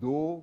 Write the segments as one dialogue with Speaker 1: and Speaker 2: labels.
Speaker 1: $2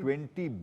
Speaker 1: 20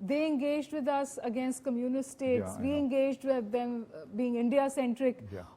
Speaker 2: They engaged with us against communist states. We engaged with them being India centric.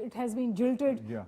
Speaker 2: it has been jilted.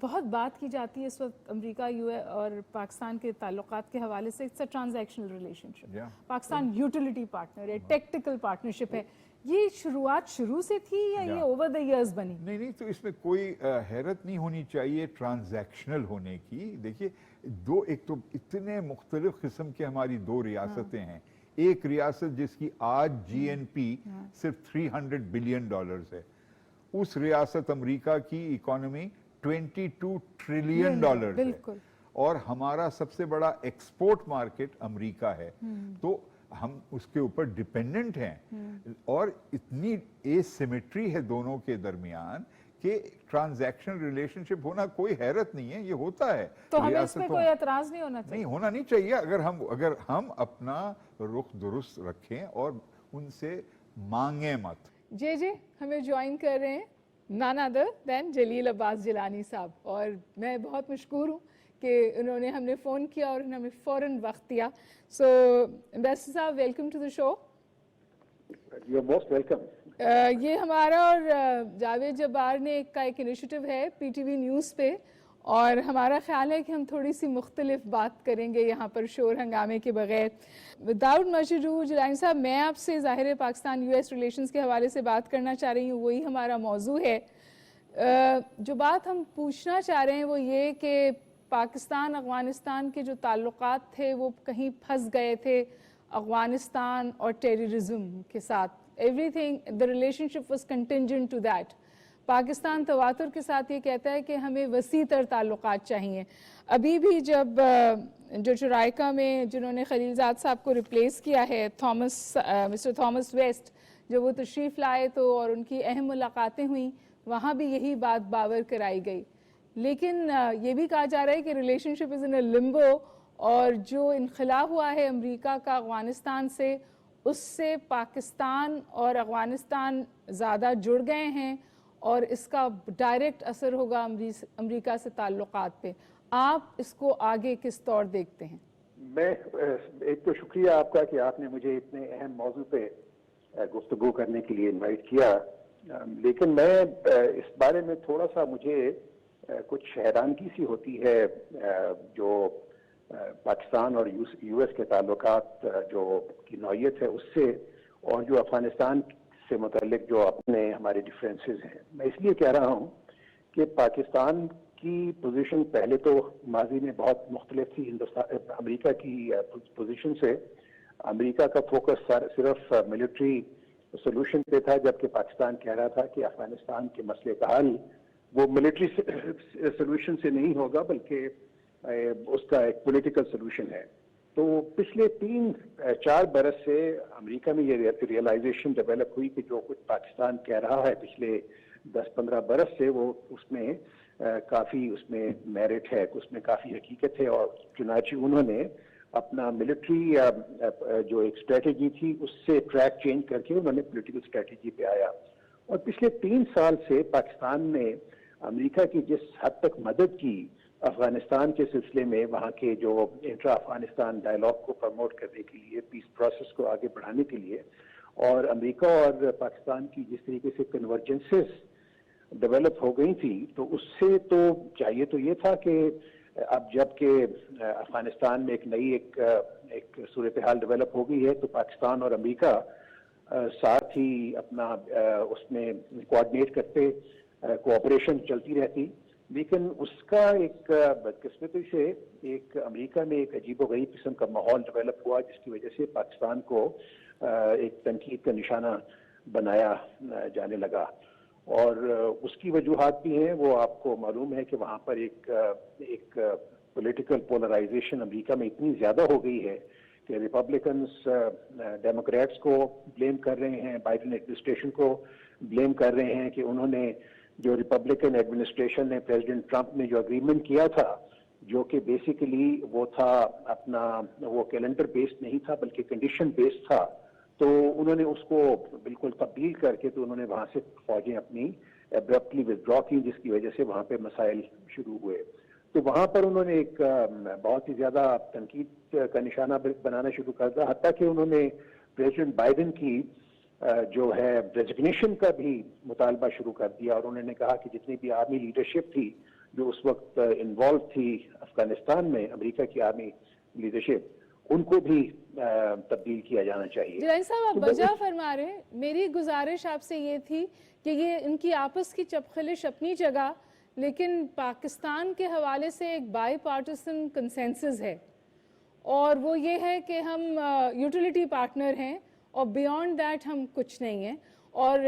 Speaker 2: بہت بات کی جاتی ہے اس وقت امریکہ یو اے اور پاکستان کے تعلقات کے حوالے سے. It's a transactional relationship. Pakistan utility partner ہے, ٹیکٹیکل پارٹنرشپ ہے. یہ شروعات شروع سے تھی یا یہ اوور دا ایئرز بنی؟
Speaker 1: نہیں, تو اس میں کوئی حیرت نہیں ہونی چاہیے ٹرانزیکشنل ہونے کی. دیکھیے ایک تو اتنے مختلف قسم کے ہماری دو ریاستیں ہیں. ایک ریاست جس کی آج جی این پی صرف $300 بلین ہے, اس ریاست امریکہ کی اکانومی $22 ٹریلین ہے, اور ہمارا سب سے بڑا ایکسپورٹ مارکیٹ امریکہ ہے. تو ہم اس کے اوپر ڈیپینڈنٹ ہیں, اور اتنی اے سیمیٹری ہے دونوں کے درمیان کہ ٹرانزیکشن ریلیشن شپ ہونا کوئی حیرت نہیں ہے, یہ ہوتا ہے.
Speaker 2: تو ہمیں اس پہ کوئی اعتراض نہیں ہونا چاہیے.
Speaker 1: نہیں ہونا نہیں چاہیے اگر ہم اپنا رخ درست رکھیں اور ان سے مانگیں مت.
Speaker 2: جی ہمیں جوائن کر رہے ہیں none other than جلیل عباس جیلانی صاحب, اور میں بہت مشکور ہوں کہ انہوں نے ہمیں فون کیا اور ہمیں فوراً وقت دیا. سو امبیسڈر صاحب, welcome to the show.
Speaker 3: You are most welcome.
Speaker 2: یہ ہمارا اور جاوید جبار نے کا ایک انیشیٹو ہے پی ٹی وی نیوز پہ, اور ہمارا خیال ہے کہ ہم تھوڑی سی مختلف بات کریں گے یہاں پر شور ہنگامے کے بغیر. وداؤٹ مچ اڈو جیلانی صاحب, میں آپ سے ظاہر پاکستان یو ایس ریلیشنز کے حوالے سے بات کرنا چاہ رہی ہوں, وہی ہمارا موضوع ہے. جو بات ہم پوچھنا چاہ رہے ہیں وہ یہ کہ پاکستان افغانستان کے جو تعلقات تھے وہ کہیں پھنس گئے تھے افغانستان اور ٹیررزم کے ساتھ. everything, the relationship was contingent to that. Pakistan تواتر کے ساتھ یہ کہتا ہے کہ ہمیں وسیع تر تعلقات چاہیے. ابھی بھی جب جو چرائکا میں جنہوں نے خلیل زاد صاحب کو ریپلیس کیا ہے, مسٹر تھامس ویسٹ, جب وہ تشریف لائے تو اور ان کی اہم ملاقاتیں ہوئیں, وہاں بھی یہی بات باور کرائی گئی. لیکن یہ بھی کہا جا رہا ہے کہ ریلیشن شپ از ان اے لمبو, اور جو انخلا ہوا ہے امریکہ کا افغانستان سے, اس سے پاکستان اور افغانستان زیادہ جڑ گئے ہیں, اور اس کا ڈائریکٹ اثر ہوگا امریکہ سے تعلقات پہ. آپ اس کو آگے کس طور دیکھتے ہیں؟
Speaker 3: میں ایک تو شکریہ آپ کا کہ آپ نے مجھے اتنے اہم موضوع پہ گفتگو کرنے کے لیے انوائٹ کیا, لیکن میں اس بارے میں تھوڑا سا مجھے کچھ حیرانگی سی ہوتی ہے جو پاکستان اور یو ایس کے تعلقات جو کی نوعیت ہے اس سے, اور جو افغانستان سے متعلق جو اپنے ہمارے ڈفرینسز ہیں. میں اس لیے کہہ رہا ہوں کہ پاکستان کی پوزیشن پہلے تو ماضی میں بہت مختلف تھی امریکہ کی پوزیشن سے. امریکہ کا فوکس صرف ملٹری سولوشن پہ تھا, جبکہ پاکستان کہہ رہا تھا کہ افغانستان کے مسئلے کا حل وہ ملٹری سولوشن سے نہیں ہوگا بلکہ اس کا ایک پولیٹیکل سولوشن ہے. تو پچھلے 3-4 برس سے امریکہ میں یہ ریئلائزیشن ڈیولپ ہوئی کہ جو کچھ پاکستان کہہ رہا ہے پچھلے 10-15 برس سے, وہ اس میں کافی اس میں میرٹ ہے, اس میں کافی حقیقت ہے, اور چنانچہ انہوں نے اپنا ملٹری جو ایک اسٹریٹجی تھی اس سے ٹریک چینج کر کے انہوں نے پولیٹیکل اسٹریٹجی پہ آیا. اور پچھلے 3 سال سے پاکستان نے امریکہ کی جس حد تک مدد کی افغانستان کے سلسلے میں, وہاں کے جو انٹرا افغانستان ڈائلاگ کو پروموٹ کرنے کے لیے, پیس پروسیس کو آگے بڑھانے کے لیے, اور امریکہ اور پاکستان کی جس طریقے سے کنورجنسز ڈیولپ ہو گئی تھی, تو اس سے تو چاہیے تو یہ تھا کہ اب جب کہ افغانستان میں ایک نئی ایک صورتحال ڈیولپ ہو گئی ہے, تو پاکستان اور امریکہ ساتھ ہی اپنا اس میں کوآرڈینیٹ کرتے, کوآپریشن چلتی رہتی. لیکن اس کا ایک بدقسمتی سے ایک امریکہ میں ایک عجیب و غریب قسم کا ماحول ڈیولپ ہوا, جس کی وجہ سے پاکستان کو ایک تنقید کا نشانہ بنایا جانے لگا. اور اس کی وجوہات بھی ہیں, وہ آپ کو معلوم ہے کہ وہاں پر ایک پولیٹیکل پولرائزیشن امریکہ میں اتنی زیادہ ہو گئی ہے کہ ریپبلکنز ڈیموکریٹس کو بلیم کر رہے ہیں, بائیڈن ایڈمنسٹریشن کو بلیم کر رہے ہیں کہ انہوں نے جو ریپبلکن ایڈمنسٹریشن نے پریزیڈنٹ ٹرمپ نے جو اگریمنٹ کیا تھا, جو کہ بیسیکلی وہ تھا اپنا وہ کیلنڈر بیسڈ نہیں تھا بلکہ کنڈیشن بیسڈ تھا, تو انہوں نے اس کو بالکل تبدیل کر کے تو انہوں نے وہاں سے فوجیں اپنی ابرپٹلی ودرا کی, جس کی وجہ سے وہاں پہ مسائل شروع ہوئے. تو وہاں پر انہوں نے ایک بہت ہی زیادہ تنقید کا نشانہ بنانا شروع کر دیا, حتیٰ کہ انہوں نے پریزیڈنٹ بائیڈن کی جو ہے ریزگنیشن کا بھی مطالبہ شروع کر دیا, اور انہوں نے کہا کہ جتنی بھی آرمی لیڈرشپ تھی جو اس وقت انوالو تھی افغانستان میں امریکہ کی آرمی لیڈرشپ، ان کو بھی تبدیل کیا جانا چاہیے.
Speaker 2: جلال صاحب آپ بجا فرما رہے ہیں. میری گزارش آپ سے یہ تھی کہ یہ ان کی آپس کی چپخلش اپنی جگہ، لیکن پاکستان کے حوالے سے ایک بائی پارٹیسن کنسنسس ہے، اور وہ یہ ہے کہ ہم یوٹیلیٹی پارٹنر ہیں اور بیونڈ دیٹ ہم کچھ نہیں ہیں، اور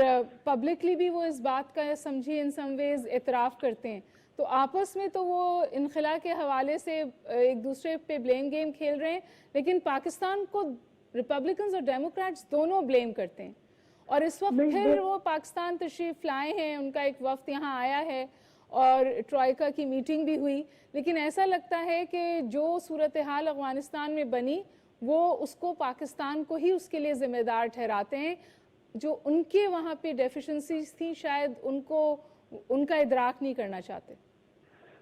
Speaker 2: پبلکلی بھی وہ اس بات کا سمجھی ان سم ویز اعتراف کرتے ہیں. تو آپس میں تو وہ انخلا کے حوالے سے ایک دوسرے پہ بلیم گیم کھیل رہے ہیں، لیکن پاکستان کو ریپبلکنز اور ڈیموکریٹس دونوں بلیم کرتے ہیں. اور اس وقت پھر وہ پاکستان تشریف لائے ہیں، ان کا ایک وفد یہاں آیا ہے اور ٹرائیکا کی میٹنگ بھی ہوئی، لیکن ایسا لگتا ہے کہ جو صورتحال افغانستان میں بنی وہ اس کو پاکستان کو ہی اس کے لیے ذمہ دار ٹھہراتے ہیں. جو ان کے وہاں پہ ڈیفیشنسیز تھیں شاید ان کا ادراک نہیں کرنا چاہتے.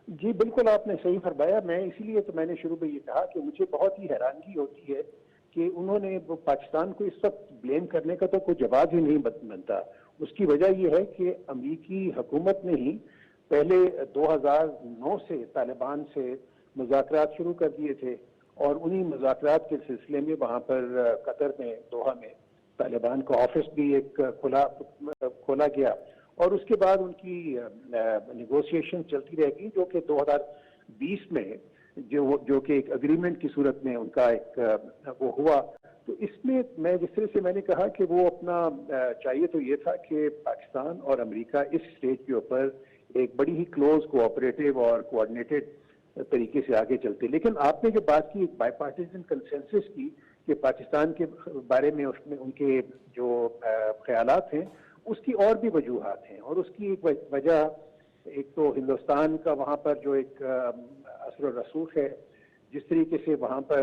Speaker 3: جی بالکل آپ نے صحیح فرمایا. میں اسی لیے تو میں نے شروع میں یہ کہا کہ مجھے بہت ہی حیرانگی ہوتی ہے کہ انہوں نے پاکستان کو اس وقت بلیم کرنے کا تو کوئی جواز ہی نہیں بنتا. اس کی وجہ یہ ہے کہ امریکی حکومت نے ہی پہلے 2009 سے طالبان سے مذاکرات شروع کر دیے تھے، اور انہی مذاکرات کے سلسلے میں وہاں پر قطر میں دوحہ میں طالبان کا آفس بھی ایک کھولا گیا، اور اس کے بعد ان کی نیگوسیشن چلتی رہ گئی، جو کہ 2020 میں جو کہ ایک اگریمنٹ کی صورت میں ان کا ایک وہ ہوا. تو اس میں جس طرح سے میں نے کہا کہ وہ اپنا چاہیے تو یہ تھا کہ پاکستان اور امریکہ اس سٹیج کے اوپر ایک بڑی ہی کلوز کوآپریٹو اور کوآرڈینیٹڈ طریقے سے آگے چلتے. لیکن آپ نے جو بات کی ایک بائی پارٹیزن کنسنسس کی کہ پاکستان کے بارے میں اس میں ان کے جو خیالات ہیں اس کی اور بھی وجوہات ہیں، اور اس کی ایک وجہ ایک تو ہندوستان کا وہاں پر جو ایک اثر و رسوخ ہے، جس طریقے سے وہاں پر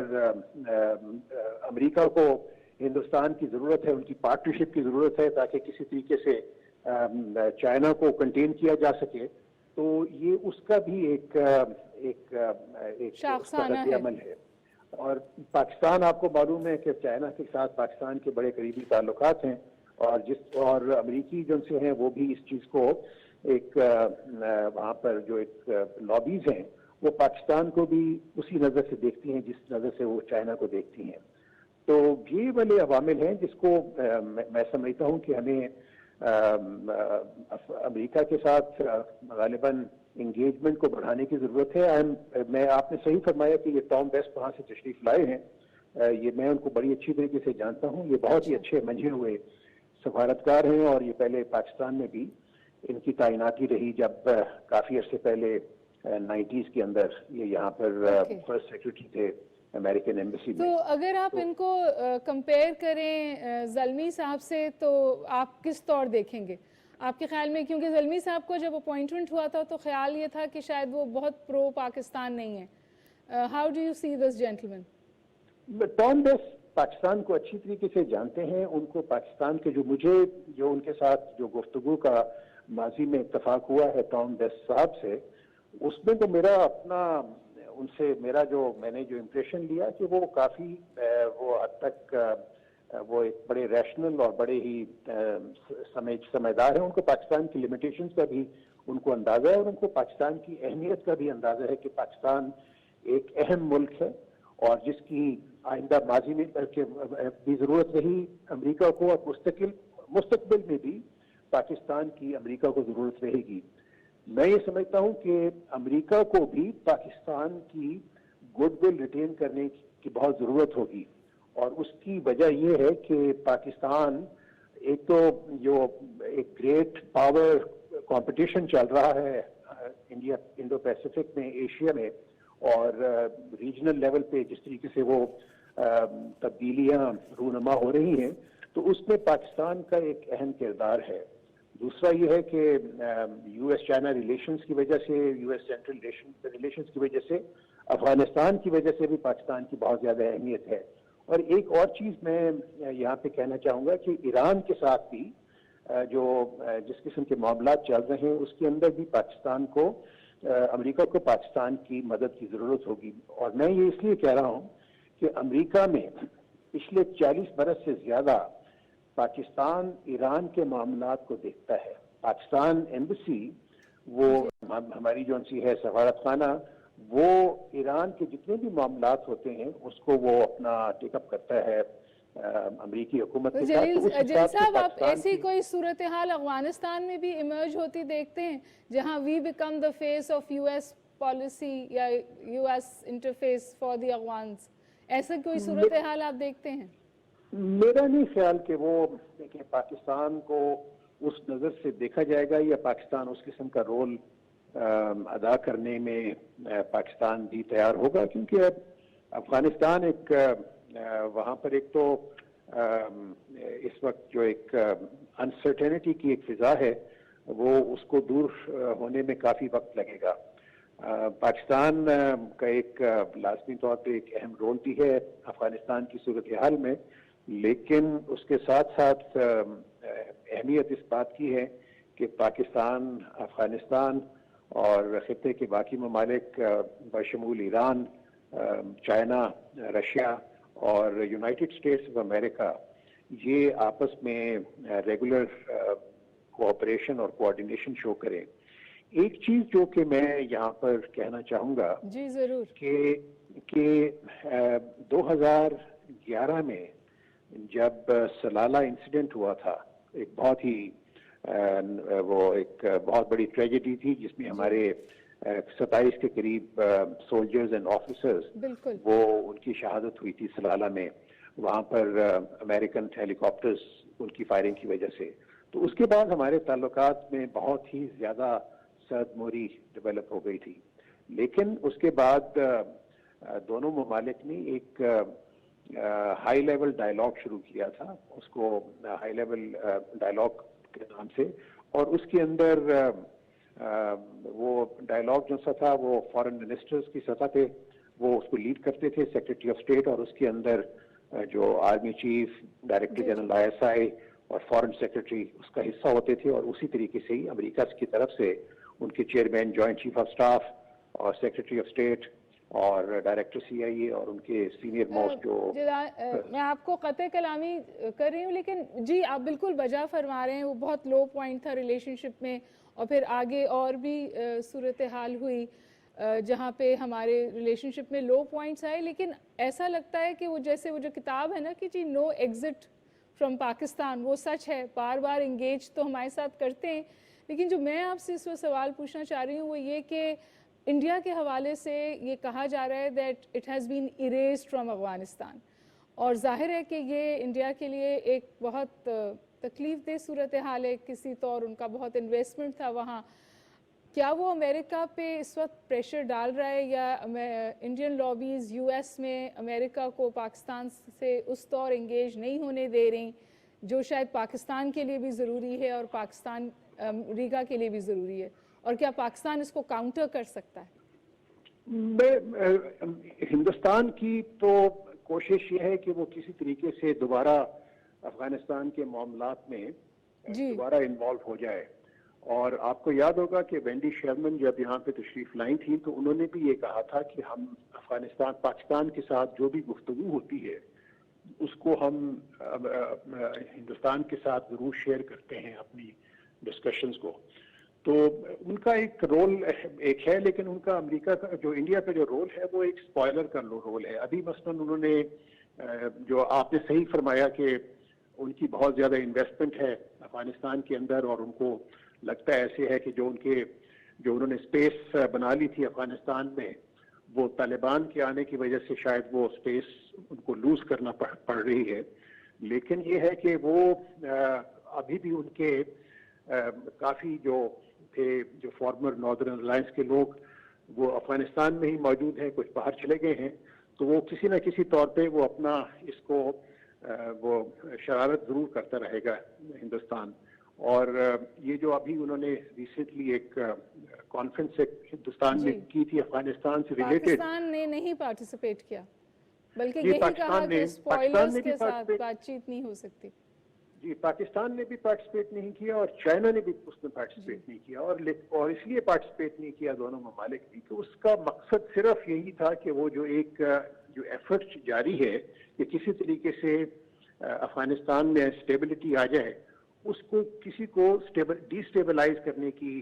Speaker 3: امریکہ کو ہندوستان کی ضرورت ہے، ان کی پارٹنرشپ کی ضرورت ہے تاکہ کسی طریقے سے چائنا کو کنٹین کیا جا سکے. تو یہ اس کا بھی ایک رد عمل ہے. اور پاکستان آپ کو معلوم ہے کہ چائنا کے ساتھ پاکستان کے بڑے قریبی تعلقات ہیں، اور امریکی جو سے ہیں وہ بھی اس چیز کو ایک وہاں پر جو ایک لابیز ہیں وہ پاکستان کو بھی اسی نظر سے دیکھتی ہیں جس نظر سے وہ چائنا کو دیکھتی ہیں. تو یہ والے عوامل ہیں جس کو میں سمجھتا ہوں کہ ہمیں امریکہ کے ساتھ غالباً انگیجمنٹ کو بڑھانے کی ضرورت ہے. آپ نے صحیح فرمایا کہ یہ ٹام ویسٹ وہاں سے تشریف لائے ہیں. یہ میں ان کو بڑی اچھی طریقے سے جانتا ہوں. یہ بہت ہی اچھے منجھے ہوئے سفارتکار ہیں، اور یہ پہلے پاکستان میں بھی ان کی تعیناتی رہی جب کافی عرصے پہلے 90s کے اندر یہ یہاں پر فرسٹ سیکرٹری تھے امریکن ایمبیسی میں.
Speaker 2: تو اگر آپ ان کو کمپیئر کریں زلمی صاحب سے تو آپ کس طور دیکھیں گے آپ کے خیال میں؟ کیونکہ زلمی صاحب کو جب اپوائنٹمنٹ ہوا تھا تو خیال یہ تھا کہ شاید وہ بہت پرو پاکستان نہیں ہے. How do you see this gentleman?
Speaker 3: Tom West Pakistan کو اچھی طریقے سے جانتے ہیں. ان کو پاکستان کے جو ان کے ساتھ جو گفتگو کا ماضی میں اتفاق ہوا ہے ٹام ویسٹ صاحب سے، اس میں تو میرا اپنا ان سے میں نے جو امپریشن لیا کہ وہ کافی وہ حد تک وہ ایک بڑے ریشنل اور بڑے ہی سمجھدار ہیں. ان کو پاکستان کی لیمیٹیشنز کا بھی ان کو اندازہ ہے، اور ان کو پاکستان کی اہمیت کا بھی اندازہ ہے کہ پاکستان ایک اہم ملک ہے، اور جس کی آئندہ ماضی میں بھی ضرورت رہی امریکہ کو، اور مستقبل میں بھی پاکستان کی امریکہ کو ضرورت رہے گی. میں یہ سمجھتا ہوں کہ امریکہ کو بھی پاکستان کی گڈ ول ریٹین کرنے کی بہت ضرورت ہوگی، اور اس کی وجہ یہ ہے کہ پاکستان ایک تو جو ایک گریٹ پاور کمپٹیشن چل رہا ہے انڈو پیسیفک میں، ایشیا میں، اور ریجنل لیول پہ جس طریقے سے وہ تبدیلیاں رونما ہو رہی ہیں، تو اس میں پاکستان کا ایک اہم کردار ہے. دوسرا یہ ہے کہ یو ایس چائنا ریلیشنز کی وجہ سے، یو ایس سینٹرل ریلیشنز کی وجہ سے، افغانستان کی وجہ سے بھی پاکستان کی بہت زیادہ اہمیت ہے. اور ایک اور چیز میں یہاں پہ کہنا چاہوں گا کہ ایران کے ساتھ بھی جو جس قسم کے معاملات چل رہے ہیں اس کے اندر بھی پاکستان کو، امریکہ کو پاکستان کی مدد کی ضرورت ہوگی. اور میں یہ اس لیے کہہ رہا ہوں کہ امریکہ میں پچھلے 40 برس سے زیادہ پاکستان ایران کے معاملات کو دیکھتا ہے. پاکستان ایمبیسی وہ ہماری جو سی ہے سفارت خانہ وہ ایران کے جتنے بھی معاملات ہوتے ہیں اس کو وہ اپنا ٹیک اپ کرتا ہے امریکی حکومت کے ساتھ.
Speaker 2: جلیل صاحب آپ ایسی کوئی صورتحال افغانستان میں بھی ایمرج ہوتی دیکھتے ہیں جہاں we become the face of U S policy یا U S interface for the Afghans? ایسا کوئی صورتحال آپ دیکھتے ہیں؟
Speaker 3: میرا نہیں خیال کہ وہ کہ پاکستان کو اس نظر سے دیکھا جائے گا یا پاکستان اس قسم کا رول ادا کرنے میں پاکستان بھی تیار ہوگا، کیونکہ افغانستان ایک وہاں پر ایک تو اس وقت جو ایک انسرٹینٹی کی ایک فضا ہے وہ اس کو دور ہونے میں کافی وقت لگے گا. پاکستان کا ایک لازمی طور پہ ایک اہم رول بھی ہے افغانستان کی صورتحال میں، لیکن اس کے ساتھ ساتھ اہمیت اس بات کی ہے کہ پاکستان، افغانستان اور خطے کے باقی ممالک بشمول ایران، چائنا، رشیا اور یونائٹڈ اسٹیٹس آف امریکہ یہ آپس میں ریگولر کوآپریشن اور کوآرڈینیشن شو کریں. ایک چیز جو کہ میں یہاں پر کہنا چاہوں گا
Speaker 2: جی ضرور
Speaker 3: کہ 2011 میں جب سلالہ انسیڈنٹ ہوا تھا، ایک بہت ہی وہ ایک بہت بڑی ٹریجڈی تھی جس میں ہمارے 27 کے قریب سولجرز اینڈ آفیسرز وہ ان کی شہادت ہوئی تھی سلالہ میں، وہاں پر امریکن ہیلی کاپٹرز ان کی فائرنگ کی وجہ سے. تو اس کے بعد ہمارے تعلقات میں بہت ہی زیادہ سرد موری ڈیولپ ہو گئی تھی، لیکن اس کے بعد دونوں ممالک نے ایک ہائی لیول ڈائلاگ شروع کیا تھا، اس کو ہائی لیول ڈائلاگ کے نام سے، اور اس کے اندر وہ ڈائلاگ جو سا تھا وہ فارن منسٹرز کی سطح پہ وہ اس کو لیڈ کرتے تھے، سیکرٹری آف اسٹیٹ، اور اس کے اندر جو army chief, director general ISI اور فارن سیکرٹری اس کا حصہ ہوتے تھے، اور اسی طریقے سے ہی امریکہ کی طرف سے ان کے chairman, joint chief of staff اور سیکرٹری آف اسٹیٹ اور ڈائریکٹر CIA اور ان کے سینئر موسٹ جو
Speaker 2: میں آپ کو قطع کلامی کر رہی ہوں، لیکن جی آپ بالکل بجا فرما رہے ہیں. وہ بہت لو پوائنٹ تھا ریلیشن شپ میں، اور پھر آگے اور بھی صورتحال ہوئی جہاں پہ ہمارے ریلیشن شپ میں لو پوائنٹس آئے. لیکن ایسا لگتا ہے کہ وہ جیسے وہ جو کتاب ہے نا کہ جی نو ایگزٹ فرام پاکستان، وہ سچ ہے، بار بار انگیج تو ہمارے ساتھ کرتے ہیں. لیکن جو میں آپ سے اس وقت سوال پوچھنا چاہ رہی ہوں وہ یہ کہ انڈیا کے حوالے سے یہ کہا جا رہا ہے that it has been erased from Afghanistan, اور ظاہر ہے کہ یہ انڈیا کے لیے ایک بہت تکلیف دہ صورتحال ہے. کسی طور ان کا بہت انویسٹمنٹ تھا وہاں. کیا وہ امریکہ پہ اس وقت پریشر ڈال رہا ہے، یا انڈین لابیز US میں امریکہ کو پاکستان سے اس طور انگیج نہیں ہونے دے رہی جو شاید پاکستان کے لیے بھی ضروری ہے اور پاکستان امریکہ کے لیے بھی ضروری ہے؟ اور کیا پاکستان اس کو کاؤنٹر کر سکتا ہے؟
Speaker 3: ہندوستان کی تو کوشش یہ ہے کہ وہ کسی طریقے سے دوبارہ افغانستان کے معاملات میں دوبارہ انوالو ہو جائے. اور آپ کو یاد ہوگا کہ وینڈی شرمن جب یہاں پہ تشریف لائی تھی تو انہوں نے بھی یہ کہا تھا کہ ہم پاکستان کے ساتھ جو بھی گفتگو ہوتی ہے اس کو ہم ہندوستان کے ساتھ ضرور شیئر کرتے ہیں اپنی ڈسکشنز کو. تو ان کا ایک رول ایک ہے، لیکن ان کا امریکہ کا جو انڈیا کا جو رول ہے وہ ایک اسپوائلر کا رول ہے. ابھی مثلاً انہوں نے جو آپ نے صحیح فرمایا کہ ان کی بہت زیادہ انویسٹمنٹ ہے افغانستان کے اندر، اور ان کو لگتا ہے ایسے ہے کہ جو انہوں نے اسپیس بنا لی تھی افغانستان میں وہ طالبان کے آنے کی وجہ سے شاید وہ اسپیس ان کو لوز کرنا پڑ رہی ہے. لیکن یہ ہے کہ وہ ابھی بھی ان کے کافی جو تھے جو فارمر ناردرن الائنس کے لوگ وہ افغانستان میں ہی موجود ہیں، کچھ باہر چلے گئے ہیں. تو وہ کسی نہ کسی طور پہ وہ اپنا اس کو وہ شرارت ضرور کرتا رہے گا ہندوستان. اور یہ جو ابھی انہوں نے ریسنٹلی ایک کانفرنس ہندوستان میں کی تھی افغانستان سے ریلیٹڈ،
Speaker 2: پاکستان نے نہیں پارٹیسپیٹ کیا، بلکہ یہی کہا کہ اسپوائلرز کے ساتھ بات چیت نہیں ہو سکتی.
Speaker 3: جی پاکستان نے بھی پارٹیسپیٹ نہیں کیا اور چائنا نے بھی اس میں پارٹیسپیٹ نہیں کیا، اور اس لیے پارٹیسپیٹ نہیں کیا دونوں ممالک بھی کہ اس کا مقصد صرف یہی تھا کہ وہ جو ایفرٹ جاری ہے کہ کسی طریقے سے افغانستان میں اسٹیبلٹی آ جائے، اس کو کسی کو ڈی اسٹیبلائز کرنے کی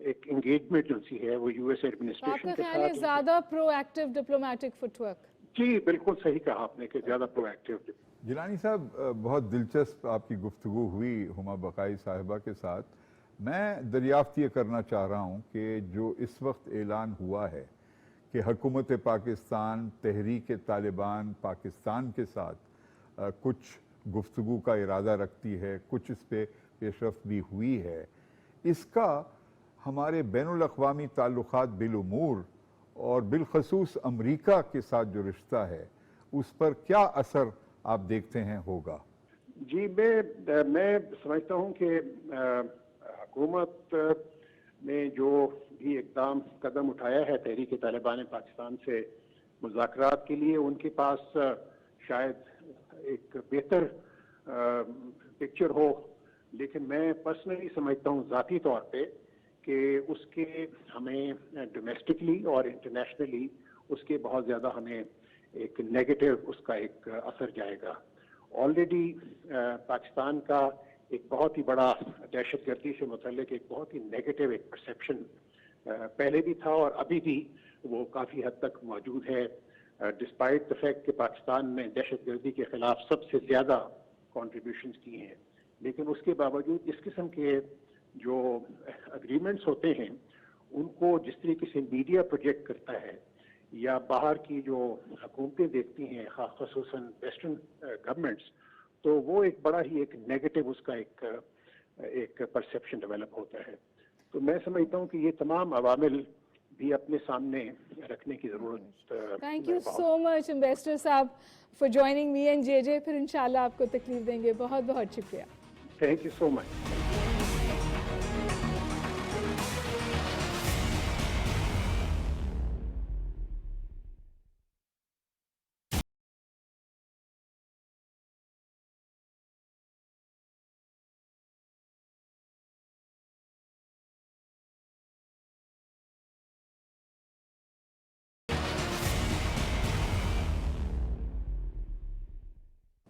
Speaker 3: ایک انگیجمنٹ جو سی ہے وہ یو ایس
Speaker 2: تو آپ
Speaker 3: ایڈمنسٹریشن
Speaker 2: کا
Speaker 3: کے
Speaker 2: خیال ہے
Speaker 3: ساتھ.
Speaker 2: زیادہ پرو ایکٹیو ڈپلومیٹک فٹ ورک؟
Speaker 3: جی بالکل صحیح کہا آپ نے کہ زیادہ پرو ایکٹیو.
Speaker 1: جیلانی صاحب بہت دلچسپ آپ کی گفتگو ہوئی ہما بقائی صاحبہ کے ساتھ. میں دریافت یہ کرنا چاہ رہا ہوں کہ جو اس وقت اعلان ہوا ہے کہ حکومت پاکستان تحریک طالبان پاکستان کے ساتھ کچھ گفتگو کا ارادہ رکھتی ہے، کچھ اس پہ پیش رفت بھی ہوئی ہے، اس کا ہمارے بین الاقوامی تعلقات بالامور اور بالخصوص امریکہ کے ساتھ جو رشتہ ہے اس پر کیا اثر آپ دیکھتے ہیں ہوگا؟
Speaker 3: جی میں سمجھتا ہوں کہ حکومت نے جو بھی قدم اٹھایا ہے تحریک طالبان پاکستان سے مذاکرات کے لیے، ان کے پاس شاید ایک بہتر پکچر ہو، لیکن میں پرسنلی سمجھتا ہوں ذاتی طور پہ کہ اس کے ہمیں ڈومیسٹکلی اور انٹرنیشنلی اس کے بہت زیادہ ہمیں ایک نیگیٹو اس کا ایک اثر جائے گا. آلریڈی پاکستان کا ایک بہت ہی بڑا دہشت گردی سے متعلق ایک بہت ہی نیگیٹو ایک پرسیپشن پہلے بھی تھا اور ابھی بھی وہ کافی حد تک موجود ہے، ڈسپائٹ دا فیکٹ کہ پاکستان نے دہشت گردی کے خلاف سب سے زیادہ کنٹریبیوشنز کی ہیں. لیکن اس کے باوجود اس قسم کے جو اگریمنٹس ہوتے ہیں ان کو جس طریقے سے میڈیا پروجیکٹ کرتا ہے یا باہر کی جو حکومتیں دیکھتی ہیں خصوصاً ویسٹرن گورنمنٹس، تو وہ ایک بڑا ہی ایک نیگیٹو اس کا ایک پرسیپشن ڈیولپ ہوتا ہے. تو میں سمجھتا ہوں کہ یہ تمام عوامل بھی اپنے سامنے رکھنے کی ضرورت.
Speaker 2: Thank you so much ambassador صاحب for joining me and J. پھر انشاءاللہ آپ کو تکلیف دیں گے. بہت بہت شکریہ.
Speaker 3: Thank you so much.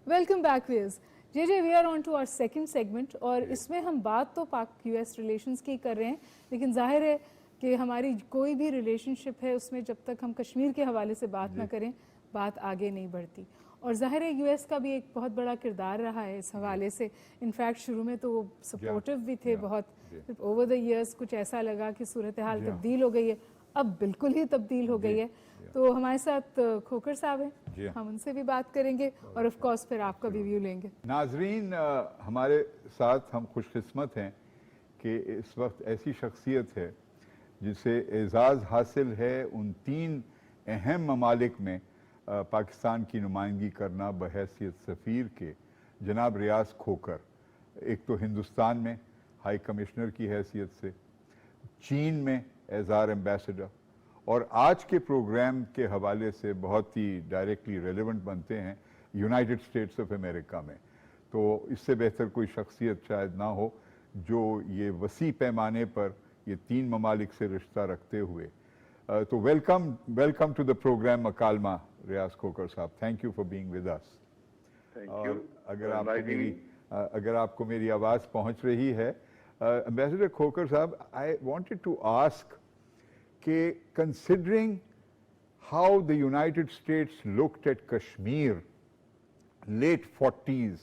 Speaker 2: Welcome back viewers. جے we are on to our second segment اور اس میں ہم بات تو پاک یو ایس ریلیشنز کی کر رہے ہیں، لیکن ظاہر ہے کہ ہماری کوئی بھی ریلیشن شپ ہے اس میں جب تک ہم کشمیر کے حوالے سے بات نہ کریں بات آگے نہیں بڑھتی. اور ظاہر ہے یو ایس کا بھی ایک بہت بڑا کردار رہا ہے اس حوالے سے. انفیکٹ شروع میں تو وہ سپورٹیو بھی تھے بہت، اوور دا ایئرس کچھ ایسا لگا کہ صورتحال تبدیل ہو گئی ہے، اب بالکل ہی تبدیل ہو گئی ہے. تو ہمارے ساتھ کھوکر صاحب ہیں، ہم ان سے بھی بات کریں گے اور آف کورس پھر آپ کا بھی ویو لیں گے.
Speaker 1: ناظرین، ہمارے ساتھ ہم خوش قسمت ہیں کہ اس وقت ایسی شخصیت ہے جسے اعزاز حاصل ہے ان 3 اہم ممالک میں پاکستان کی نمائندگی کرنا بحیثیت سفیر کے، جناب ریاض کھوکر. ایک تو ہندوستان میں ہائی کمشنر کی حیثیت سے، چین میں ایز آر ایمبیسڈر، اور آج کے پروگرام کے حوالے سے بہت ہی ڈائریکٹلی ریلیونٹ بنتے ہیں یونائٹڈ اسٹیٹس آف امریکہ میں. تو اس سے بہتر کوئی شخصیت شاید نہ ہو جو یہ وسیع پیمانے پر یہ 3 ممالک سے رشتہ رکھتے ہوئے. تو ویلکم ٹو دا پروگرام مکالمہ ریاض کھوکر صاحب. Thank you for being with us. اور اگر آپ کو میری آواز پہنچ رہی ہے، امبیسڈر کھوکر صاحب، آئی وانٹڈ ٹو آسک کہ considering how the United States looked at Kashmir late 40s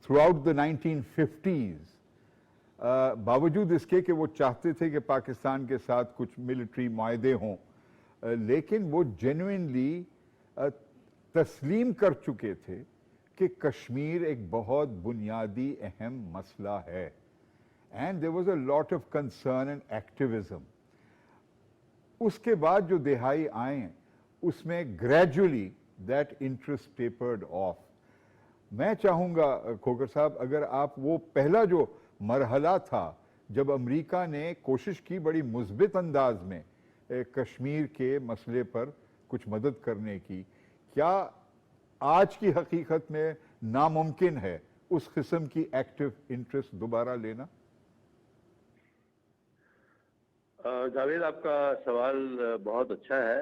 Speaker 1: throughout the 1950s, باوجود اس کے کہ وہ چاہتے تھے کہ پاکستان کے ساتھ کچھ ملٹری معاہدے ہوں، لیکن وہ جینوئنلی تسلیم کر چکے تھے کہ کشمیر ایک بہت بنیادی اہم مسئلہ ہے. And there was a lot of concern and activism. اس کے بعد جو دہائی آئیں اس میں گریجولی دیٹ انٹرسٹ ٹیپرڈ آف. میں چاہوں گا کھوکر صاحب اگر آپ وہ پہلا جو مرحلہ تھا جب امریکہ نے کوشش کی بڑی مثبت انداز میں کشمیر کے مسئلے پر کچھ مدد کرنے کی، کیا آج کی حقیقت میں ناممکن ہے اس قسم کی ایکٹیو انٹرسٹ دوبارہ لینا؟
Speaker 4: جاوید، آپ کا سوال بہت اچھا ہے.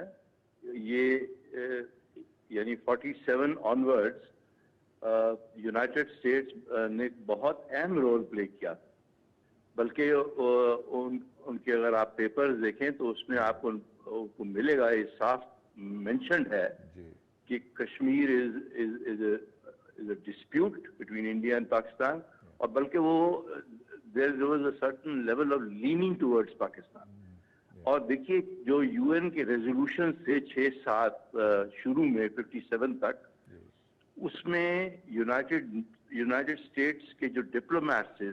Speaker 4: یہ یعنی 47 آنورڈز یونائٹڈ اسٹیٹس نے بہت اہم رول پلے کیا. بلکہ ان کے اگر آپ پیپرز دیکھیں تو اس میں آپ کو ملے گا، یہ صاف مینشنڈ ہے کہ Kashmir is a dispute between India and Pakistan, اور بلکہ وہ there was a certain level of leaning towards Pakistan. اور دیکھیے جو یو این کے ریزولوشن سے 6-7 شروع میں 57 تک، اس میں یونائٹڈ اسٹیٹس کے جو ڈپلومیٹس تھے،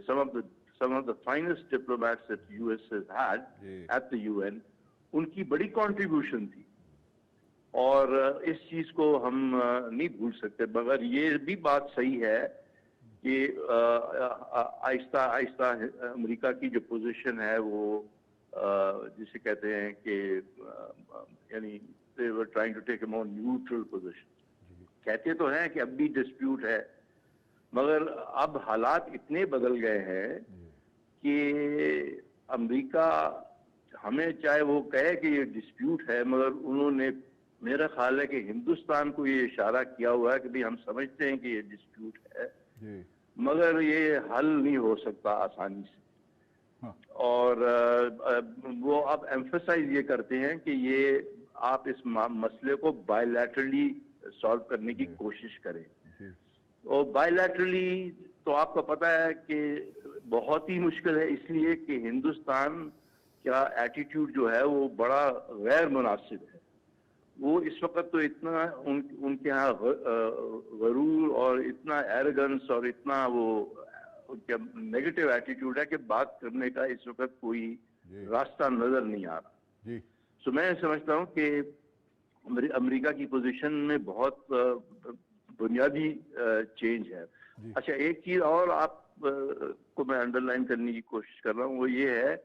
Speaker 4: some of the finest diplomats that US has had at the UN، ان کی بڑی کنٹریبیوشن تھی، اور اس چیز کو ہم نہیں بھول سکتے۔ مگر یہ بھی بات صحیح ہے کہ آہستہ آہستہ امریکہ کی جو پوزیشن ہے وہ جسے کہتے ہیں کہ یعنی they were trying to take a more neutral position. کہتے تو ہیں کہ اب بھی ڈسپیوٹ ہے، مگر اب حالات اتنے بدل گئے ہیں کہ امریکہ ہمیں چاہے وہ کہے کہ یہ ڈسپیوٹ ہے، مگر انہوں نے میرا خیال ہے کہ ہندوستان کو یہ اشارہ کیا ہوا ہے کہ بھی ہم سمجھتے ہیں کہ یہ ڈسپیوٹ ہے، مگر یہ حل نہیں ہو سکتا آسانی سے، اور وہ اب ایمفسائز یہ کرتے ہیں کہ یہ آپ اس مسئلے کو بائی لیٹرلی سالو کرنے کی کوشش کریں، اور بائی لیٹرلی تو آپ کو پتہ ہے کہ بہت ہی مشکل ہے، اس لیے کہ ہندوستان کا ایٹیٹیوڈ جو ہے وہ بڑا غیر مناسب ہے۔ وہ اس وقت تو اتنا ان کے ہاں غرور اور اتنا ایروگنس اور اتنا وہ ان کا نیگیٹو ایٹیٹیوڈ ہے کہ بات کرنے کا اس وقت کوئی راستہ نظر نہیں آ رہا۔ سو میں سمجھتا ہوں کہ امریکہ کی پوزیشن میں بہت بنیادی چینج ہے۔ اچھا، ایک چیز اور آپ کو میں انڈر لائن کرنے کی کوشش کر رہا ہوں، وہ یہ ہے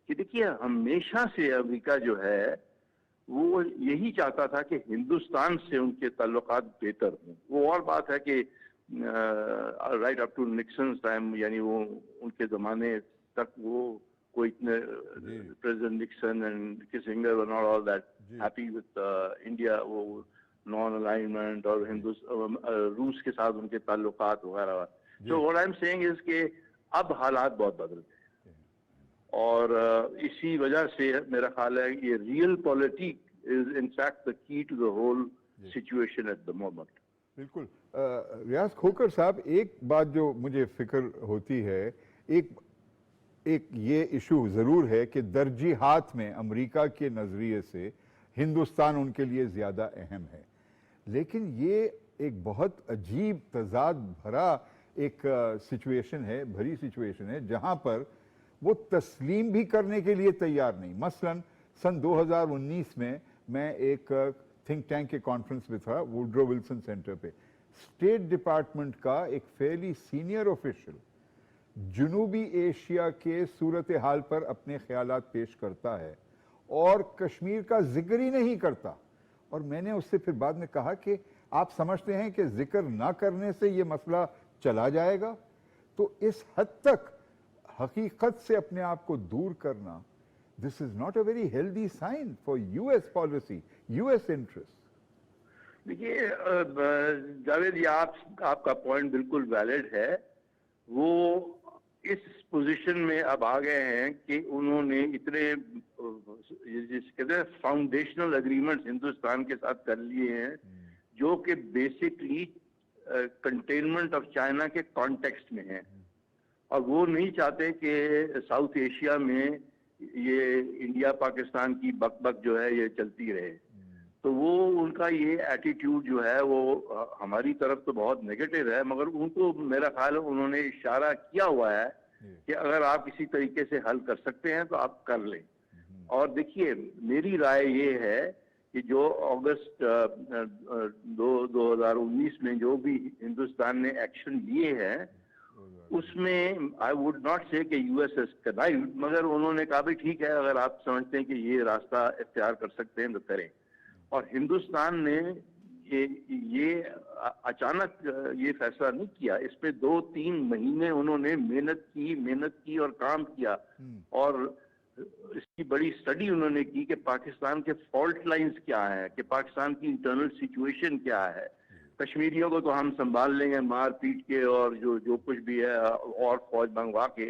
Speaker 4: کہ دیکھیے ہمیشہ سے امریکہ جو ہے وہ یہی چاہتا تھا کہ ہندوستان سے ان کے تعلقات بہتر ہوں۔ وہ اور بات ہے کہ right up to Nixon's time, یعنی وہ ان کے زمانے تک وہ کوئی اتنے president Nixon and Kissinger were not all that happy with India, وہ نان الائنمنٹ اور روس کے ساتھ ان کے تعلقات وغیرہ۔ تو واٹ آئی ایم سیئنگ از کہ اب حالات بہت بدل گئے، اور اسی وجہ سے میرا خیال ہے یہ real politic is in fact the key to the whole situation at the moment.
Speaker 1: بالکل ریاض کھوکر صاحب، ایک بات جو مجھے فکر ہوتی ہے، ایک یہ ایشو ضرور ہے کہ درجی ہاتھ میں امریکہ کے نظریے سے ہندوستان ان کے لیے زیادہ اہم ہے، لیکن یہ ایک بہت عجیب تضاد بھرا ایک سچویشن ہے جہاں پر وہ تسلیم بھی کرنے کے لیے تیار نہیں۔ مثلا سن 2019 میں ایک تھنک ٹینک کے کانفرنس میں تھا ووڈرو ولسن سینٹر پہ، اسٹیٹ ڈپارٹمنٹ کا ایک فیلی سینئر آفیشل جنوبی ایشیا کے صورتحال پر اپنے خیالات پیش کرتا ہے اور کشمیر کا ذکر ہی نہیں کرتا، اور میں نے اس سے پھر بعد میں کہا کہ آپ سمجھتے ہیں کہ ذکر نہ کرنے سے یہ مسئلہ چلا جائے گا؟ تو اس حد تک حقیقت سے اپنے آپ کو دور کرنا، this is not a very healthy sign for US policy, US interest.
Speaker 4: دیکھیے جاوید، یہ آپ کا پوائنٹ بالکل ویلڈ ہے۔ وہ اس پوزیشن میں اب آ گئے ہیں کہ انہوں نے اتنے جس کہتے ہیں فاؤنڈیشنل اگریمنٹس ہندوستان کے ساتھ کر لیے ہیں، جو کہ بیسکلی کنٹینمنٹ آف چائنا کے کانٹیکسٹ میں ہیں، اور وہ نہیں چاہتے کہ ساؤتھ ایشیا میں یہ انڈیا پاکستان کی بک بک جو ہے یہ چلتی رہے۔ تو وہ ان کا یہ ایٹیٹیوڈ جو ہے وہ ہماری طرف تو بہت نیگیٹو ہے، مگر ان کو میرا خیال ہے انہوں نے اشارہ کیا ہوا ہے کہ اگر آپ کسی طریقے سے حل کر سکتے ہیں تو آپ کر لیں۔ اور دیکھیے میری رائے یہ ہے کہ جو اگست 2019 میں جو بھی ہندوستان نے ایکشن لیے ہیں اس میں آئی وڈ ناٹ سے کہ یو ایس ایس کنائیوڈ، مگر انہوں نے کہا بھی ٹھیک ہے اگر آپ سمجھتے ہیں کہ یہ راستہ اختیار کر سکتے ہیں تو کریں۔ اور ہندوستان نے یہ اچانک یہ فیصلہ نہیں کیا، اس پہ 2-3 مہینے انہوں نے محنت کی اور کام کیا، اور اس کی بڑی اسٹڈی انہوں نے کی کہ پاکستان کے فالٹ لائنز کیا ہیں، کہ پاکستان کی انٹرنل سچویشن کیا ہے۔ کشمیریوں کو تو ہم سنبھال لیں گے مار پیٹ کے اور جو کچھ بھی ہے اور فوج منگوا کے،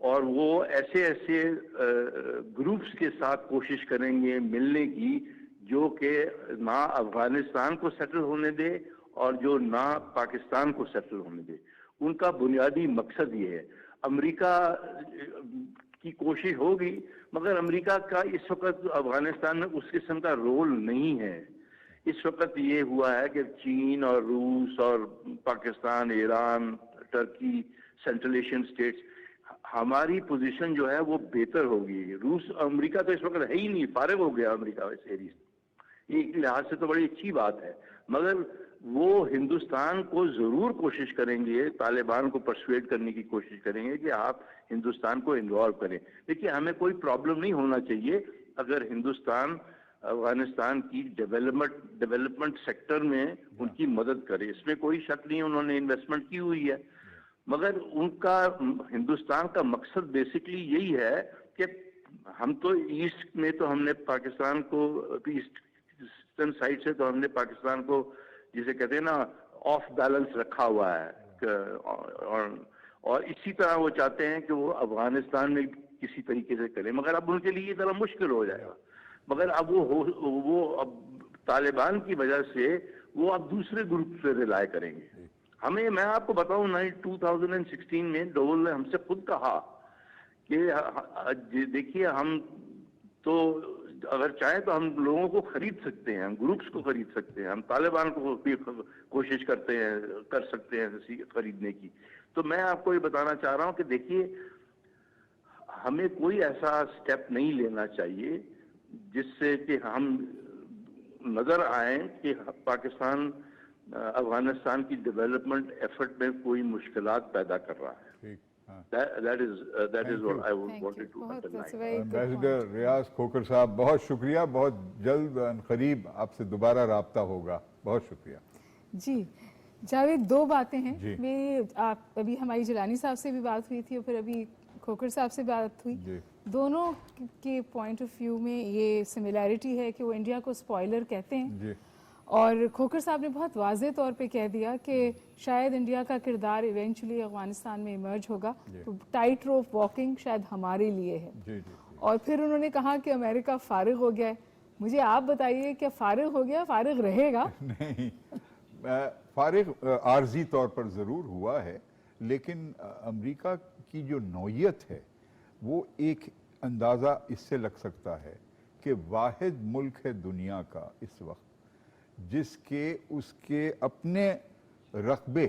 Speaker 4: اور وہ ایسے ایسے گروپس کے ساتھ کوشش کریں گے ملنے کی جو کہ نہ افغانستان کو سیٹل ہونے دے اور جو نہ پاکستان کو سیٹل ہونے دے. ان کا بنیادی مقصد یہ ہے. امریکہ کی کوشش ہوگی مگر امریکہ کا اس وقت افغانستان میں اس قسم کا رول نہیں ہے. اس وقت یہ ہوا ہے کہ چین اور روس اور Pakistan, Iran, Turkey, central Asian states, ہماری پوزیشن جو ہے وہ بہتر ہوگی. روس، امریکہ تو اس وقت ہے ہی نہیں، فارغ ہو گیا امریکہ اس ایریا سے. یہ ایک لحاظ سے تو بڑی اچھی بات ہے. مگر وہ ہندوستان کو ضرور کوشش کریں گے، طالبان کو پرسویٹ کرنے کی کوشش کریں گے کہ آپ ہندوستان کو انوالو کریں. دیکھیے ہمیں کوئی پرابلم نہیں ہونا چاہیے اگر ہندوستان افغانستان کی ڈیولپمنٹ سیکٹر میں ان کی مدد کرے. اس میں کوئی شک نہیں، انہوں نے انویسٹمنٹ کی ہوئی ہے. مگر ان کا، ہندوستان کا مقصد بیسکلی یہی ہے کہ ہم تو ایسٹ میں تو ہم نے پاکستان کو، ایسٹرن سائڈ سے تو ہم نے پاکستان کو جسے کہتے ہیں نا آف بیلنس رکھا ہوا ہے، اور اسی طرح وہ چاہتے ہیں کہ وہ افغانستان میں کسی طریقے سے کریں. مگر اب ان کے لیے یہ ذرا مشکل ہو جائے گا. مگر اب وہ اب طالبان کی وجہ سے وہ اب دوسرے گروپ سے ریلائے کریں گے. ہمیں، میں آپ کو بتاؤں 2016 میں ڈول نے ہم سے خود کہا کہ دیکھیے ہم تو اگر چاہیں تو ہم لوگوں کو خرید سکتے ہیں، ہم گروپس کو خرید سکتے ہیں، ہم طالبان کو بھی کوشش کرتے ہیں، کر سکتے ہیں خریدنے کی. تو میں آپ کو یہ بتانا چاہ رہا ہوں کہ دیکھیے ہمیں کوئی ایسا سٹیپ نہیں لینا چاہیے جس سے کہ ہم نظر آئیں کہ پاکستان افغانستان کی ڈیولپمنٹ ایفرٹ میں کوئی مشکلات پیدا کر رہا ہے. That is what I wanted to underline.
Speaker 1: Ambassador Riaz Khokhar sahib, بہت شکریہ. بہت جلد ان قریب آپ سے دوبارہ رابطہ ہوگا. بہت شکریہ.
Speaker 2: جی جاوید، دو باتیں ہیں
Speaker 1: جی.
Speaker 2: میری. آپ ابھی ہماری جیلانی صاحب سے بھی بات ہوئی تھی اور پھر ابھی کھوکھر صاحب سے بات ہوئی.
Speaker 1: جی.
Speaker 2: دونوں کے پوائنٹ آف ویو میں یہ سملیرٹی ہے کہ وہ انڈیا کو اسپوائلر کہتے ہیں.
Speaker 1: جی.
Speaker 2: اور کھوکھر صاحب نے بہت واضح طور پہ کہہ دیا کہ شاید انڈیا کا کردار ایونچولی افغانستان میں ایمرج ہوگا. تو ٹائٹ روپ واکنگ شاید ہمارے لیے ہے.
Speaker 1: جی.
Speaker 2: اور پھر انہوں نے کہا کہ امریکہ فارغ ہو گیا ہے. مجھے آپ بتائیے کہ فارغ ہو گیا، فارغ رہے گا؟
Speaker 1: نہیں، فارغ عارضی طور پر ضرور ہوا ہے، لیکن امریکہ کی جو نوعیت ہے وہ ایک اندازہ اس سے لگ سکتا ہے کہ واحد ملک ہے دنیا کا اس وقت جس کے اس کے اپنے رقبے،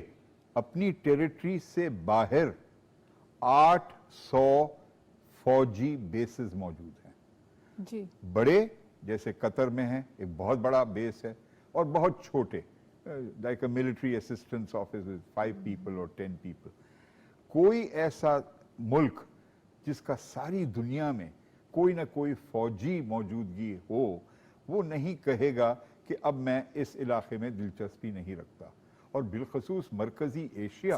Speaker 1: اپنی ٹیریٹری سے باہر 800 فوجی بیسز موجود ہیں.
Speaker 2: جی.
Speaker 1: بڑے جیسے قطر میں ہیں، ایک بہت بڑا بیس ہے، اور بہت چھوٹے like a military assistance office with 5 people or 10 people. کوئی ایسا ملک جس کا ساری دنیا میں کوئی نہ کوئی فوجی موجودگی ہو، وہ نہیں کہے گا کہ اب میں اس علاقے میں دلچسپی نہیں رکھتا. اور بالخصوص مرکزی ایشیا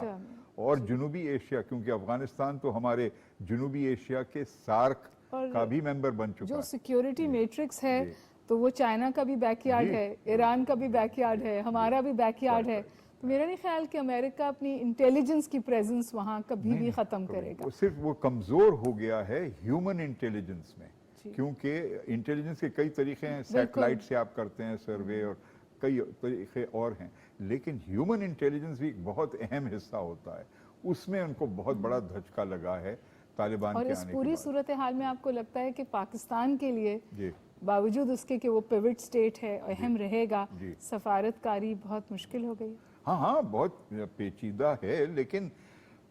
Speaker 1: اور جنوبی ایشیا، کیونکہ افغانستان تو ہمارے جنوبی ایشیا کے سارک کا بھی ممبر بن چکا ہے.
Speaker 2: جو سیکیورٹی میٹرکس ہے تو وہ چائنا کا بھی بیک یارڈ ہے، ایران کا بھی بیک یارڈ ہے، ہمارا بھی بیک یارڈ ہے. تو میرا نہیں خیال کہ امریکہ اپنی انٹیلیجنس کی پریزنس وہاں کبھی بھی ختم کرے گا.
Speaker 1: صرف وہ کمزور ہو گیا ہے ہیومن انٹیلیجنس میں، کیونکہ انٹیلیجنس کے کئی طریقے ہیں. سیٹلائٹ سے آپ کرتے ہیں سروے، اور کئی طریقے اور ہیں، لیکن ہیومن انٹیلیجنس بھی ایک بہت اہم حصہ ہوتا ہے. اس میں ان کو بہت بڑا دھچکا لگا ہے طالبان کے آنے کے بعد.
Speaker 2: اور اس پوری صورتحال میں آپ کو لگتا ہے کہ پاکستان کے لیے باوجود اس کے کہ وہ پیوٹ سٹیٹ ہے، اہم رہے گا، سفارتکاری بہت مشکل ہو گئی؟
Speaker 1: ہاں بہت پیچیدہ ہے. لیکن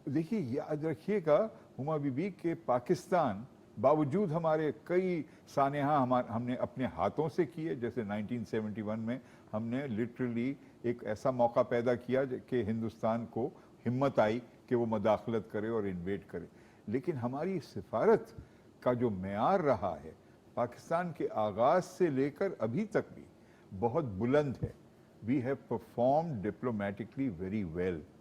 Speaker 1: دیکھیے یاد رکھیے گا ہما بی بی کہ پاکستان باوجود ہمارے کئی سانحہ ہم نے اپنے ہاتھوں سے کیے، جیسے 1971 میں ہم نے لٹرلی ایک ایسا موقع پیدا کیا کہ ہندوستان کو ہمت آئی کہ وہ مداخلت کرے اور انویٹ کرے. لیکن ہماری سفارت کا جو معیار رہا ہے پاکستان کے آغاز سے لے کر ابھی تک بھی بہت بلند ہے. We have performed diplomatically very well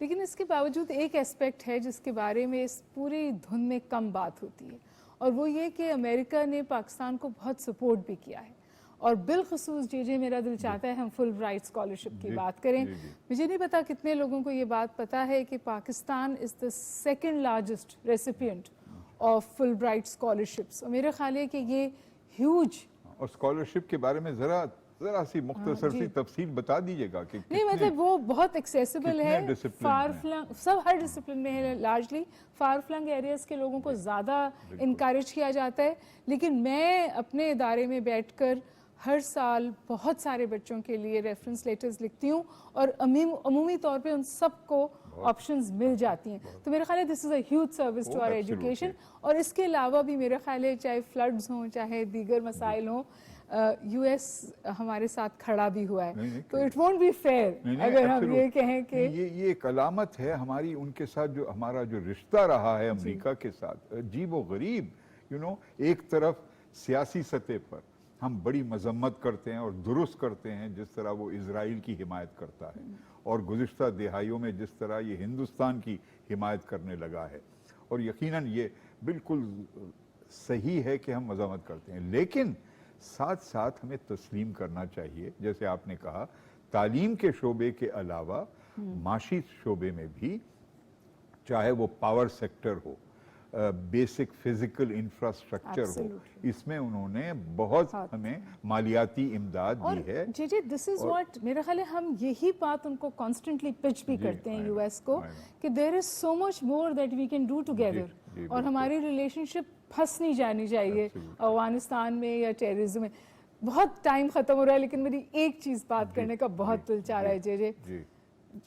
Speaker 2: لیکن اس کے باوجود ایک اسپیکٹ ہے جس کے بارے میں اس پوری دھن میں کم بات ہوتی ہے، اور وہ یہ کہ امریکہ نے پاکستان کو بہت سپورٹ بھی کیا ہے، اور بالخصوص میرا دل چاہتا ہے ہم فل برائٹ اسکالرشپ کی بات کریں۔ مجھے نہیں پتا کتنے لوگوں کو یہ بات پتا ہے کہ Pakistan is the second largest recipient of Fulbright scholarships, اور میرا خیال ہے کہ یہ ہیوج۔
Speaker 1: اور اسکالرشپ کے بارے میں ذرا سی مختصر سی تفصیل بتا دیجیے گا کہ
Speaker 2: نہیں مطلب وہ بہت ایکسیسیبل ہے، for filling sub Hare discipline میں ہے، لارجلی فار فلنگ ایریاز کے لوگوں کو زیادہ انکریج کیا جاتا ہے، لیکن میں اپنے ادارے میں بیٹھ کر ہر سال بہت سارے بچوں کے لیے ریفرنس لیٹرز لکھتی ہوں، اور عمومی طور پہ ان سب کو آپشنز مل جاتی ہیں، تو میرا خیال ہے this is a huge service to our education. اور اس کے علاوہ بھی میرا خیال ہے چاہے فلڈز ہوں چاہے دیگر مسائل ہوں، یو ایس ہمارے ساتھ کھڑا بھی ہوا ہے، تو اٹ وونٹ بی فیئر اگر ہم یہ کہیں کہ
Speaker 1: یہ ایک علامت ہے ہماری ان کے ساتھ جو ہمارا جو رشتہ رہا ہے امریکہ کے ساتھ، عجیب و غریب۔ ایک طرف سیاسی سطح پر ہم بڑی مذمت کرتے ہیں اور درست کرتے ہیں جس طرح وہ اسرائیل کی حمایت کرتا ہے، اور گزشتہ دہائیوں میں جس طرح یہ ہندوستان کی حمایت کرنے لگا ہے، اور یقیناً یہ بالکل صحیح ہے کہ ہم مذمت کرتے ہیں، لیکن ساتھ ساتھ ہمیں تسلیم کرنا چاہیے، جیسے آپ نے کہا تعلیم کے شعبے کے علاوہ معاشی شعبے میں بھی، چاہے وہ پاور سیکٹر ہو، بیسک فزیکل انفراسٹرکچر ہو، اس میں انہوں نے بہت ہمیں مالیاتی امداد دی ہے۔
Speaker 2: جی دس از واٹ میرا خیال ہے ہم یہی بات ان کو کانسٹنٹلی پچ بھی کرتے ہیں یو ایس کو، کہ there is so much more that we can do together, اور ہماری ریلیشن شپ پھنس نہیں جانی چاہیے افغانستان میں یا ٹیررزم میں۔ بہت ٹائم ختم ہو رہا ہے، لیکن میری ایک چیز بات کرنے کا بہت دل چاہ رہا ہے جے،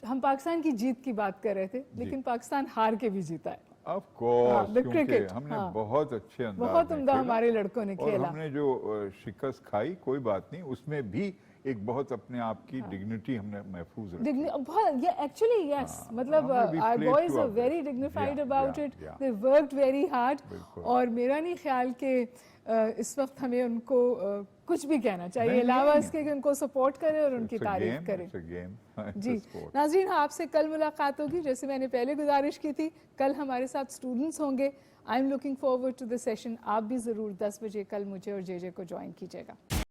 Speaker 2: ہم پاکستان کی جیت کی بات کر رہے تھے، لیکن پاکستان ہار کے بھی جیتا ہے۔
Speaker 1: آف کورس، کیونکہ ہم نے بہت اچھے انداز میں
Speaker 2: بہت عمدہ ہمارے لڑکوں نے کھیلا،
Speaker 1: اور ہم نے جو شکست کھائی کوئی بات نہیں، اس میں بھی ایک بہت اپنے آپ کی ڈگنیٹی ہم نے محفوظ رکھی۔
Speaker 2: ایکچولی یس، مطلب our boys are very dignified about it, they worked very hard، اور میرا نہیں خیال کہ اس وقت ہمیں ان کو کچھ بھی کہنا چاہیے علاوہ اس کے کہ ان کو سپورٹ کریں اور ان کی تعریف کریں۔ جی ناظرین، آپ سے کل ملاقات ہوگی، جیسے میں نے پہلے گزارش کی تھی، کل ہمارے ساتھ اسٹوڈنٹس ہوں گے۔ I am looking forward to the session, آپ بھی ضرور 10 بجے کل مجھے اور جے کو جوائن کیجیے گا۔